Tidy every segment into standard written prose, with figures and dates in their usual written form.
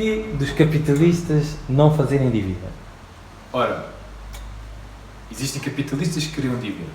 Porquê dos capitalistas não fazerem dívida? Ora, existem capitalistas que criam dívida,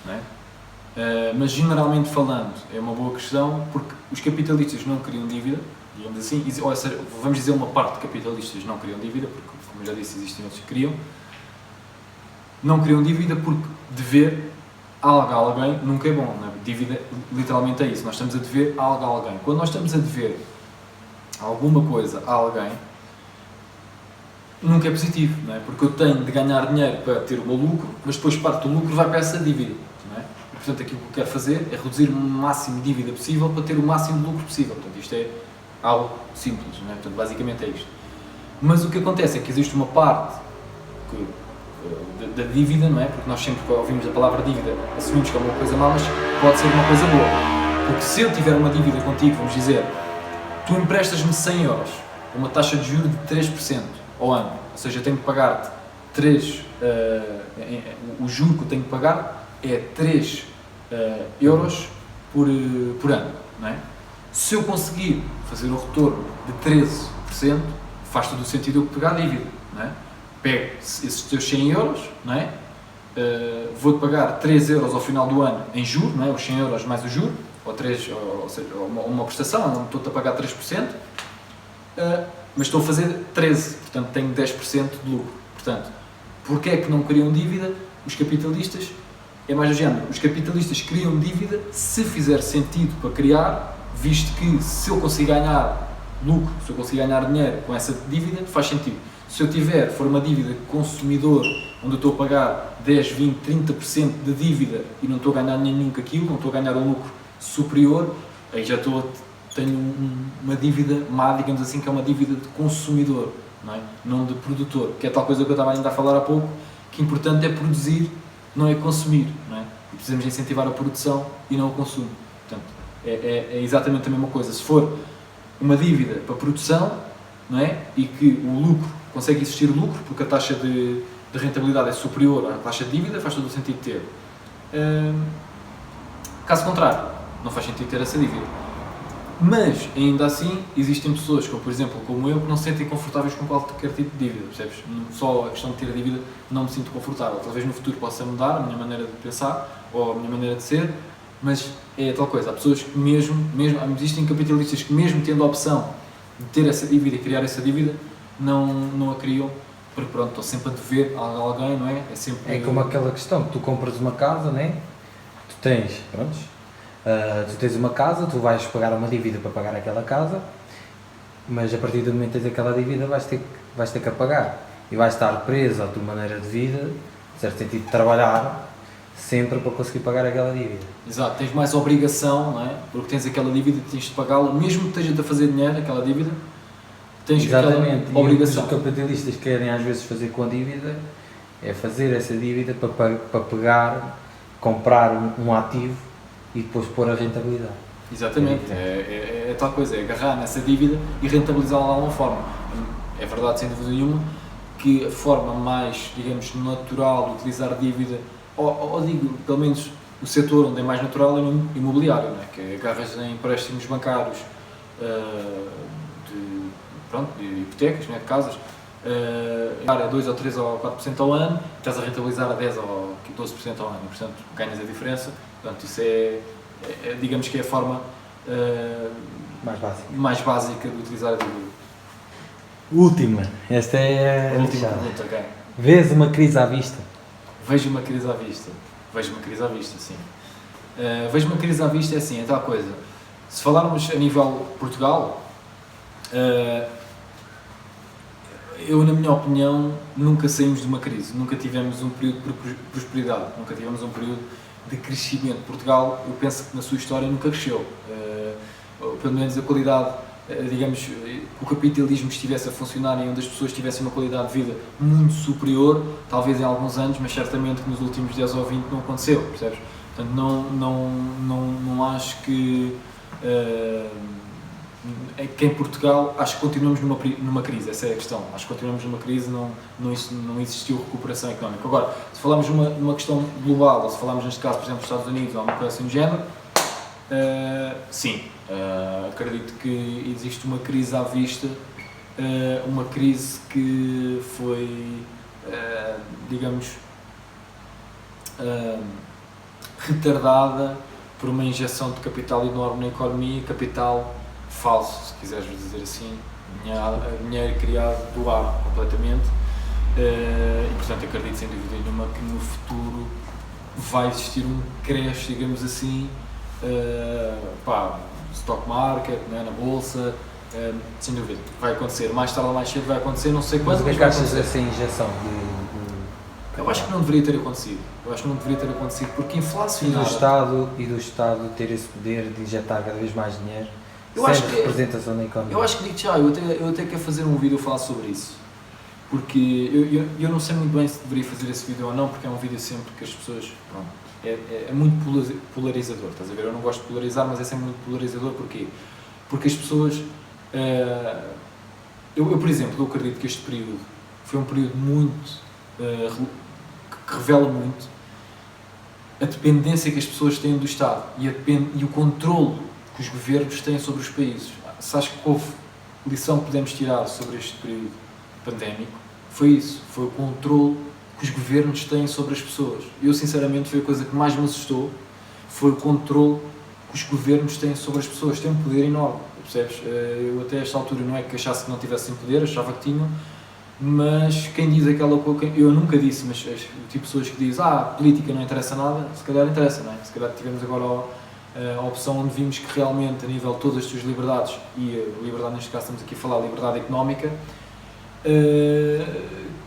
não é? Mas generalmente falando, é uma boa questão, porque os capitalistas não criam dívida, digamos assim, ou seja, vamos dizer uma parte de capitalistas não criam dívida, porque, como eu já disse, existem outros que criam. Não criam dívida porque dever algo a alguém nunca é bom, não é? Dívida literalmente é isso, nós estamos a dever algo a alguém. Quando nós estamos a dever alguma coisa a alguém, nunca é positivo, não é? Porque eu tenho de ganhar dinheiro para ter o meu lucro, mas depois parte do lucro vai para essa dívida, não é? E, portanto, aquilo que eu quero fazer é reduzir o máximo de dívida possível para ter o máximo de lucro possível. Portanto, isto é algo simples, não é? Portanto, basicamente é isto. Mas o que acontece é que existe uma parte da dívida, não é? Porque nós sempre que ouvimos a palavra dívida assumimos que é uma coisa má, mas pode ser uma coisa boa. Porque se eu tiver uma dívida contigo, vamos dizer, tu emprestas-me 100 euros, uma taxa de juros de 3% ao ano, ou seja, eu tenho que pagar-te 3, o juro que eu tenho que pagar é 3 euros por ano, não é? Se eu conseguir fazer o retorno de 13%, faz todo o sentido eu pegar a dívida, não é? Pego esses teus 100 euros, não é? Vou-te pagar 3 euros ao final do ano em juros, não é? Os 100 euros mais o juro, ou seja, uma prestação, não estou-te a pagar 3%, mas estou a fazer 13%, portanto tenho 10% de lucro. Portanto, porquê é que não criam dívida? Os capitalistas, é mais do género, os capitalistas criam dívida se fizer sentido para criar, visto que se eu consigo ganhar lucro, se eu consigo ganhar dinheiro com essa dívida, faz sentido. Se eu for uma dívida consumidor, onde eu estou a pagar 10, 20, 30% de dívida e não estou a ganhar nenhum com aquilo, não estou a ganhar um lucro superior, aí já tenho uma dívida má, digamos assim, que é uma dívida de consumidor, não é? Não de produtor, que é tal coisa que eu estava ainda a falar há pouco, que importante é produzir, não é consumir, não é? E precisamos incentivar a produção e não o consumo. Portanto, é exatamente a mesma coisa. Se for uma dívida para produção, não é? E que o lucro, consegue existir lucro, porque a taxa de rentabilidade é superior à taxa de dívida, faz todo o sentido ter. Caso contrário, não faz sentido ter essa dívida. Mas, ainda assim, existem pessoas, como, por exemplo, como eu, que não se sentem confortáveis com qualquer tipo de dívida, percebes? Só a questão de ter a dívida não me sinto confortável. Talvez no futuro possa mudar a minha maneira de pensar, ou a minha maneira de ser, mas é tal coisa. Há pessoas que existem capitalistas que mesmo tendo a opção de ter essa dívida e criar essa dívida, não a criam, porque pronto, estou sempre a dever a alguém, não é? É como aquela questão, que tu compras uma casa, não é? Tu tens uma casa, tu vais pagar uma dívida para pagar aquela casa, mas a partir do momento que tens aquela dívida vais ter que a pagar e vais estar preso à tua maneira de vida, em certo sentido de trabalhar sempre para conseguir pagar aquela dívida. Exato, tens mais obrigação, não é? Porque tens aquela dívida e tens de pagá-la, mesmo que estejas a fazer dinheiro, aquela dívida, tens exatamente aquela obrigação. E o que os capitalistas querem às vezes fazer com a dívida é fazer essa dívida para comprar um ativo e depois pôr a rentabilidade. Exatamente, é tal coisa, é agarrar nessa dívida e rentabilizá-la de alguma forma. É verdade, sem dúvida nenhuma, que a forma mais, digamos, natural de utilizar dívida, ou digo, pelo menos o setor onde é mais natural é no imobiliário, não é? Que agarras em empréstimos bancários de hipotecas, não é? De casas, a 2 ou 3 ou 4% ao ano, estás a rentabilizar a 10 ou 12% ao ano, e, portanto ganhas a diferença. Portanto, isso digamos que é a forma mais básica de utilizar a dívida. Última, esta é a última pergunta, okay. Vês uma crise à vista? Vejo uma crise à vista, sim. Vejo uma crise à vista, é assim, é tal coisa. Se falarmos a nível Portugal, eu, na minha opinião, nunca saímos de uma crise, nunca tivemos um período de prosperidade, nunca tivemos um período de crescimento. Portugal, eu penso que na sua história nunca cresceu, pelo menos a qualidade, digamos, o capitalismo estivesse a funcionar e onde as pessoas tivessem uma qualidade de vida muito superior, talvez em alguns anos, mas certamente que nos últimos 10 ou 20 não aconteceu, percebes? Portanto, não acho que em Portugal, acho que continuamos numa crise, essa é a questão. Acho que continuamos numa crise, não existiu recuperação económica. Agora, se falarmos numa questão global, ou se falarmos neste caso, por exemplo, dos Estados Unidos, ou uma coisa assim do género, sim, acredito que existe uma crise à vista uma crise que foi, digamos, retardada por uma injeção de capital enorme na economia, capital falso, se quiseres dizer assim, dinheiro criado do ar completamente, e portanto acredito sem dúvida nenhuma que no futuro vai existir um crash, digamos assim, stock market, né, na bolsa, sem dúvida, vai acontecer, mais tarde ou mais cedo vai acontecer, não sei quando, Mas o que é que vai achas acontecer. dessa injeção de Eu acho que não deveria ter acontecido, porque inflacionar... e do Estado ter esse poder de injetar cada vez mais dinheiro Eu sem acho que- representação da economia? Eu acho que digo já, eu até quero fazer um vídeo a falar sobre isso, porque eu não sei muito bem se deveria fazer esse vídeo ou não, porque é um vídeo sempre que as pessoas, pronto, é muito polarizador, estás a ver? Eu não gosto de polarizar, mas esse é muito polarizador, porquê? Porque as pessoas, eu por exemplo, eu acredito que este período foi um período muito, que revela muito a dependência que as pessoas têm do Estado e o controle que os governos têm sobre os países. Se acho que houve lição que podemos tirar sobre este período pandémico, foi isso, foi o controle que os governos têm sobre as pessoas. Eu, sinceramente, foi a coisa que mais me assustou, foi o controle que os governos têm sobre as pessoas. Têm um poder enorme, percebes? Eu até a esta altura não é que achasse que não tivessem poder, achava que tinham, mas quem diz aquela coisa, eu nunca disse, mas o tipo de pessoas que dizem, política não interessa nada, se calhar interessa, não é? Se calhar tivemos agora a opção onde vimos que realmente, a nível de todas as suas liberdades, e a liberdade neste caso estamos aqui a falar, liberdade económica,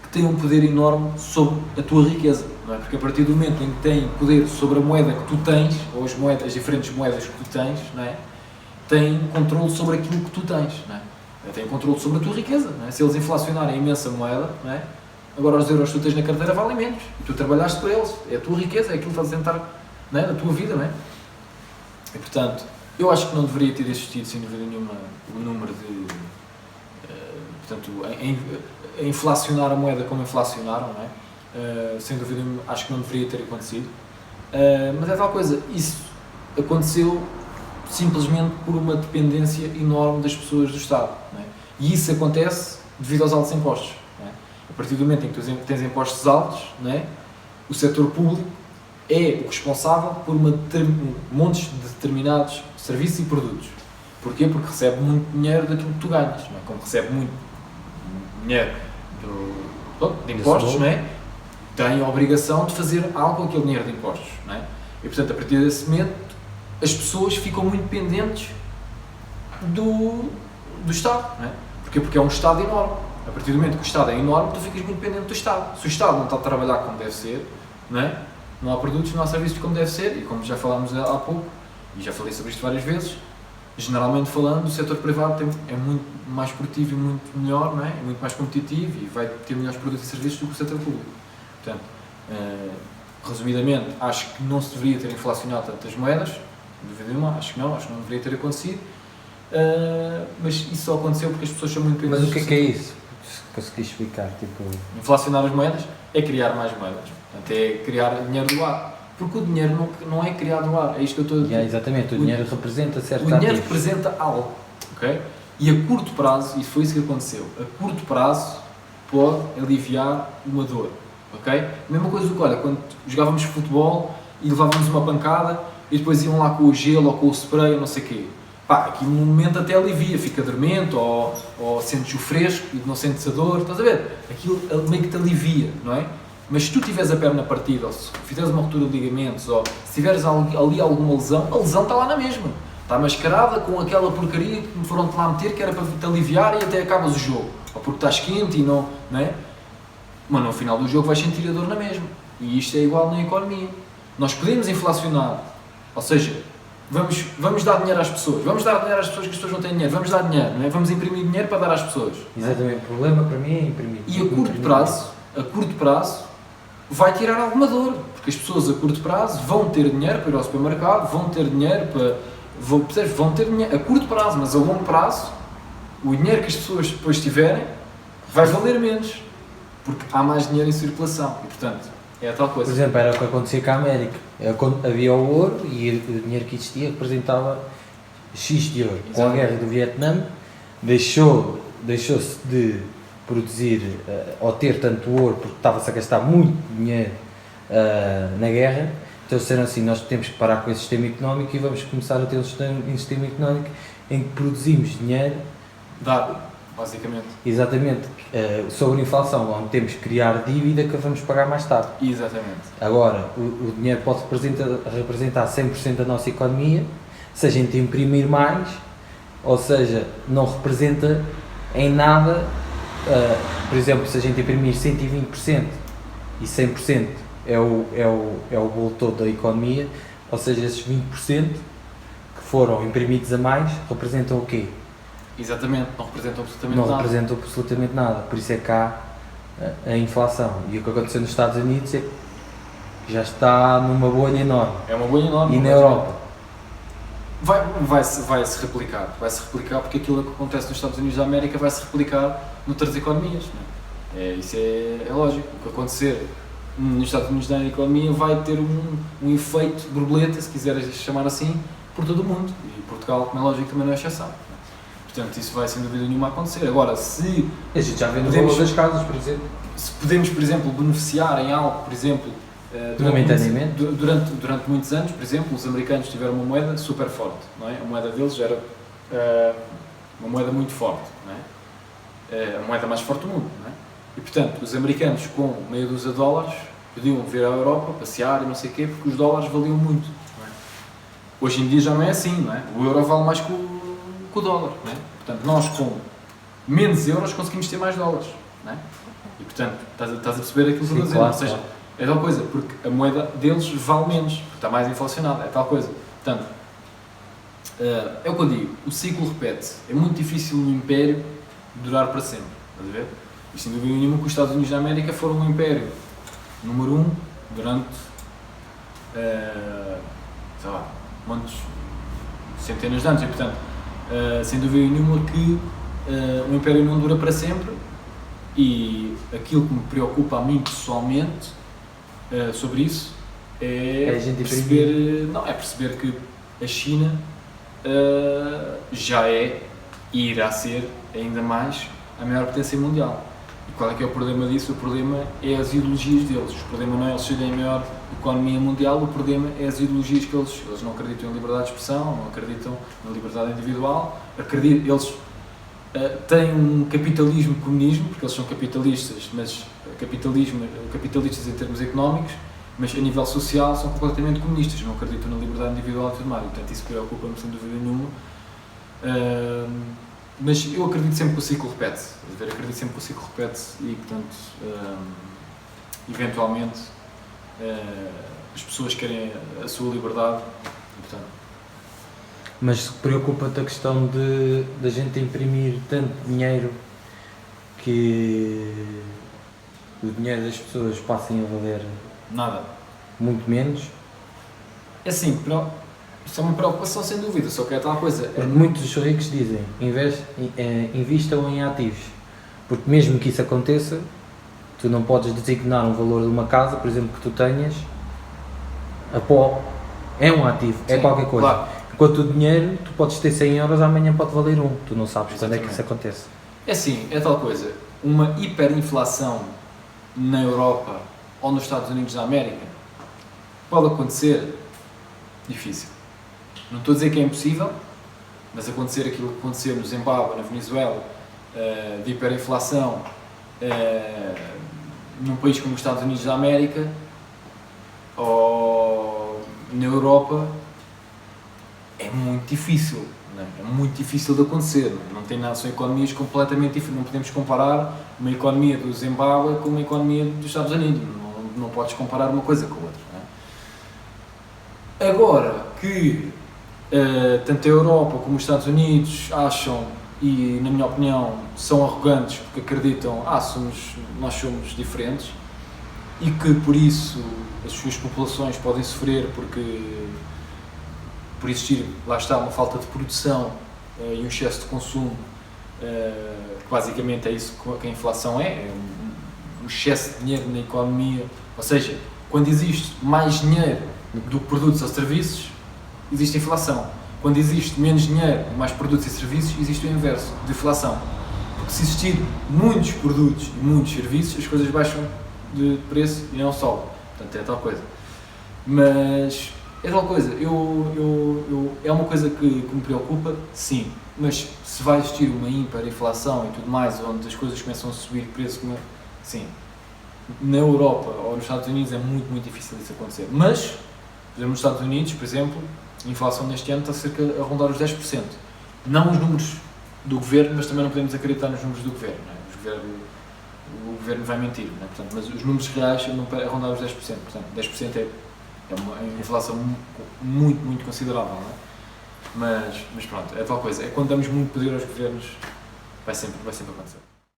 que tem um poder enorme sobre a tua riqueza, não é? Porque a partir do momento em que tem poder sobre a moeda que tu tens, ou as diferentes moedas que tu tens, não é? Tem controle sobre aquilo que tu tens, não é? Tem controle sobre a tua riqueza, não é? Se eles inflacionarem a imensa moeda, não é? Agora os euros que tu tens na carteira valem menos, e tu trabalhaste por eles, é a tua riqueza, é aquilo que estás a tentar, não é? Na tua vida, não é? E portanto, eu acho que não deveria ter existido, sem dúvida nenhuma, o número de, portanto, a inflacionar a moeda como inflacionaram, não é? Sem dúvida nenhuma, acho que não deveria ter acontecido, mas é tal coisa, isso aconteceu simplesmente por uma dependência enorme das pessoas do Estado, não é? E isso acontece devido aos altos impostos, não é? A partir do momento em que tu tens impostos altos, não é? O setor público é o responsável por montes de determinados serviços e produtos. Porquê? Porque recebe muito dinheiro daquilo que tu ganhas, não é? Como recebe muito dinheiro de impostos, não é? Tem a obrigação de fazer algo com aquele dinheiro de impostos, não é? E portanto, a partir desse momento, as pessoas ficam muito dependentes do Estado, não é? Porquê? Porque é um Estado enorme. A partir do momento que o Estado é enorme, tu ficas muito dependente do Estado. Se o Estado não está a trabalhar como deve ser, não é? Não há produtos, não há serviços como deve ser, e como já falámos há pouco, e já falei sobre isto várias vezes, generalmente falando, o setor privado é muito mais produtivo e muito melhor, não é? É muito mais competitivo e vai ter melhores produtos e serviços do que o setor público. Portanto, resumidamente, acho que não se deveria ter inflacionado tantas moedas, dúvida nenhuma, acho que não deveria ter acontecido, mas isso só aconteceu porque as pessoas são muito Mas dependentes. o que é isso? Se conseguis explicar, tipo... Inflacionar as moedas é criar mais moedas, portanto, é criar dinheiro do ar, porque o dinheiro não é criado do ar, é isto que eu estou a dizer. Exatamente, o dinheiro representa certos O dinheiro ativos. representa algo, ok? E a curto prazo, e foi isso que aconteceu, a curto prazo pode aliviar uma dor, ok? A mesma coisa do que, olha, quando jogávamos futebol e levávamos uma pancada e depois iam lá com o gelo ou com o spray ou não sei o quê. Aquilo no momento até alivia, fica dormente ou sentes o fresco e não sentes a dor, estás a ver? Aquilo meio que te alivia, não é? Mas se tu tiveres a perna partida, ou se fizeres uma ruptura de ligamentos, ou se tiveres ali alguma lesão, a lesão está lá na mesma. Está mascarada com aquela porcaria que me foram-te lá meter, que era para te aliviar e até acabas o jogo. Ou porque estás quente e não é? Mas no final do jogo vais sentir a dor na mesma. E isto é igual na economia. Nós podemos inflacionar, ou seja, vamos dar dinheiro às pessoas, que as pessoas não têm dinheiro, vamos dar dinheiro, não é? Vamos imprimir dinheiro para dar às pessoas. Exatamente, o problema para mim é imprimir. E a curto prazo, vai tirar alguma dor, porque as pessoas a curto prazo vão ter dinheiro para ir ao supermercado, vão ter dinheiro vão ter dinheiro a curto prazo, mas a longo prazo, o dinheiro que as pessoas depois tiverem vai valer menos, porque há mais dinheiro em circulação e, portanto, é a tal coisa. Por exemplo, era o que acontecia com a América. Havia o ouro e o dinheiro que existia representava X de ouro. Com a guerra do Vietnã, deixou deixou-se de produzir ou ter tanto ouro porque estava-se a gastar muito dinheiro na guerra. Então disseram assim, nós temos que parar com esse sistema económico e vamos começar a ter um sistema económico em que produzimos dinheiro. Basicamente. Exatamente, sobre a inflação, onde temos que criar dívida que vamos pagar mais tarde. Exatamente. Agora, o dinheiro pode representar 100% da nossa economia, se a gente imprimir mais, ou seja, não representa em nada, por exemplo, se a gente imprimir 120% e 100% é o bolo todo da economia, ou seja, esses 20% que foram imprimidos a mais representam o quê? Exatamente, não representam absolutamente Não nada. representam absolutamente nada, por isso é que há a inflação. E o que aconteceu nos Estados Unidos é que já está numa bolha enorme. É uma bolha enorme. E na Europa? Vai-se replicar. Vai-se replicar porque aquilo que acontece nos Estados Unidos da América vai-se replicar noutras economias. Não é? Isso é lógico. O que acontecer nos Estados Unidos da economia vai ter um efeito borboleta, se quiseres chamar assim, por todo o mundo. E Portugal, como é lógico, também não é exceção. Portanto, isso vai sem dúvida nenhuma acontecer. Agora, se A gente já vê no valor das casas, por exemplo. se podemos, por exemplo, beneficiar em algo, por exemplo, Momentaneamente. durante muitos anos, por exemplo, os americanos tiveram uma moeda super forte, não é? A moeda deles era uma moeda muito forte, não é? A moeda mais forte do mundo, não é? E, portanto, os americanos com meia dúzia de dólares podiam vir à Europa, passear e não sei o quê, porque os dólares valiam muito, não é? Hoje em dia já não é assim, não é? O euro vale mais que o dólar, não é? Portanto, nós com menos euros conseguimos ter mais dólares, não é? E, portanto, estás a perceber aquilo que eu estou a dizer, Claro, ou seja, claro. é tal coisa, porque a moeda deles vale menos, porque está mais inflacionada, é tal coisa. Portanto, é o que eu digo, o ciclo repete-se. É muito difícil um império durar para sempre, estás a ver? E sem dúvida nenhuma que os Estados Unidos da América foram um império número 1 durante, sei lá, muitos centenas de anos, e portanto, sem dúvida nenhuma que um império não dura para sempre, e aquilo que me preocupa a mim pessoalmente sobre isso É a gente perceber que a China já é e irá ser ainda mais a maior potência mundial. E qual é que é o problema disso? O problema é as ideologias deles. O problema não é eles serem a maior economia mundial, o problema é as ideologias que eles não acreditam em liberdade de expressão, não acreditam na liberdade individual, eles têm um capitalismo-comunismo, porque eles são capitalistas, mas capitalistas em termos económicos, mas a nível social são completamente comunistas, não acreditam na liberdade individual e tudo mais, portanto isso preocupa-me sem dúvida nenhuma. Mas eu acredito sempre que o ciclo repete-se, e, portanto, eventualmente, as pessoas querem a sua liberdade, e, portanto... Mas preocupa-te a questão de a gente imprimir tanto dinheiro que o dinheiro das pessoas passem a valer Nada. muito menos? É assim, isso é uma preocupação sem dúvida, só que é tal coisa. Porque muitos dos ricos dizem, invistam em ativos, porque mesmo que isso aconteça, tu não podes designar um valor de uma casa, por exemplo, que tu tenhas, é um ativo, é Sim, qualquer coisa. claro. Enquanto o dinheiro, tu podes ter 100 euros, amanhã pode valer 1, tu não sabes quando é que Exatamente. isso acontece. É assim, é tal coisa, uma hiperinflação na Europa ou nos Estados Unidos da América pode acontecer, difícil. Não estou a dizer que é impossível, mas acontecer aquilo que aconteceu no Zimbábue, na Venezuela, de hiperinflação num país como os Estados Unidos da América ou na Europa, é muito difícil, não é? É muito difícil de acontecer, não tem nada, são economias completamente diferentes, não podemos comparar uma economia do Zimbábue com uma economia dos Estados Unidos, não podes comparar uma coisa com a outra, não é? Agora que tanto a Europa como os Estados Unidos acham, e na minha opinião são arrogantes porque acreditam, nós somos diferentes, e que por isso as suas populações podem sofrer por existir, lá está, uma falta de produção e um excesso de consumo, que basicamente é isso que a inflação é um excesso de dinheiro na economia, ou seja, quando existe mais dinheiro do que produtos ou serviços, existe inflação. Quando existe menos dinheiro e mais produtos e serviços, existe o inverso, deflação. Porque se existir muitos produtos e muitos serviços, as coisas baixam de preço e não sobem. Portanto, é tal coisa. Mas é tal coisa, é uma coisa que me preocupa, sim, mas se vai existir uma hiperinflação e tudo mais, onde as coisas começam a subir de preço, sim, na Europa ou nos Estados Unidos é muito, muito difícil isso acontecer. Mas, por exemplo, nos Estados Unidos, por exemplo, a inflação deste ano está cerca a rondar os 10%. Não os números do governo, mas também não podemos acreditar nos números do governo, não é? O governo vai mentir, não é? Portanto, mas os números reais andam a rondar os 10%. Portanto, 10% é uma inflação muito, muito considerável, não é? Mas pronto, é tal coisa. É quando damos muito poder aos governos, vai sempre acontecer.